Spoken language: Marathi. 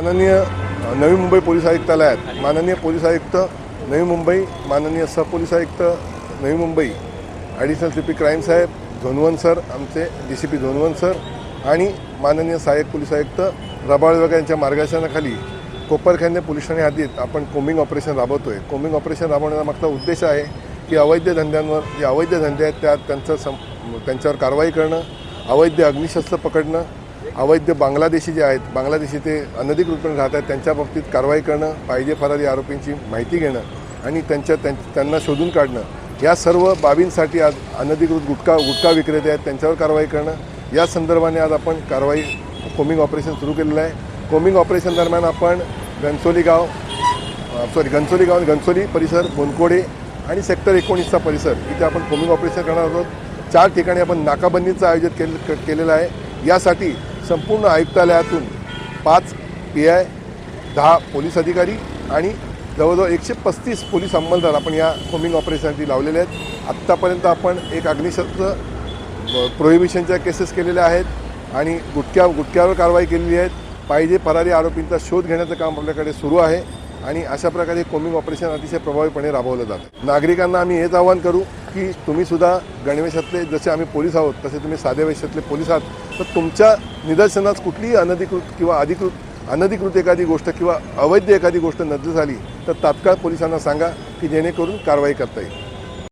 माननीय नवी मुंबई पोलीस आयुक्तालयात माननीय पोलीस आयुक्त नवी मुंबई, माननीय सहपोलीस आयुक्त Navi Mumbai, additional CP crime साहेब धोनवन सर, आमचे DCP धोनवन सर आणि माननीय सहाय्यक पोलीस आयुक्त रबाळ यांच्या मार्गदर्शनाखाली कोपरखैरणे पोलीस ठाणे हद्दीत आपण कोम्बिंग ऑपरेशन राबवतो आहे. कोम्बिंग ऑपरेशन राबवण्याचा मागचा उद्देश आहे की अवैध धंद्यांवर जे अवैध धंदे आहेत त्यांच्यावर कारवाई करणं, अवैध अग्निशस्त्र पकडणं, अवैध बांगलादेशी जे आहेत, बांगलादेशी ते अनधिकृतपणे राहत आहेत त्यांच्या बाबतीत कारवाई करणं, पाहिजे फरारी आरोपींची माहिती घेणं आणि त्यांना शोधून काढणं, या सर्व बाबींसाठी आज अनधिकृत गुटखा विक्रेते आहेत त्यांच्यावर कारवाई करणं, या संदर्भाने आज आपण कोम्बिंग ऑपरेशन सुरू केलेलं आहे. कोम्बिंग ऑपरेशन दरम्यान आपण घनसोली परिसर, बोनकोडे आणि सेक्टर 19चा परिसर इथे आपण कोम्बिंग ऑपरेशन करणार आहोत. 4 ठिकाणी आपण नाकाबंदीचं आयोजित केलेलं आहे. यासाठी संपूर्ण आयुक्तालयातून 5 PI, 10 पोलीस अधिकारी आणि जवळजवळ 135 पोलीस अंमलदार आपण या कोम्बिंग ऑपरेशनसाठी लावलेले आहेत. आत्तापर्यंत आपण एक अग्निशस्त्र प्रोहिबिशनच्या केसेस केलेल्या आहेत आणि गुटख्यावर कारवाई केलेली आहेत. पाहिजे फरारी आरोपींचा शोध घेण्याचं काम आपल्याकडे सुरू आहे आणि अशा प्रकारे कोम्बिंग ऑपरेशन अतिशय प्रभावीपणे राबवलं जातं. नागरिकांना आम्ही हेच आवाहन करू की तुम्हीसुद्धा गणवेशातले जसे आम्ही पोलीस आहोत तसे तुम्ही साध्या वेशातले पोलीस आहात, तर तुमच्या निदर्शनास कुठलीही अनधिकृत एखादी गोष्ट किंवा अवैध एखादी गोष्ट नजर झाली तर तात्काळ पोलिसांना सांगा की जेणेकरून कारवाई करता येईल.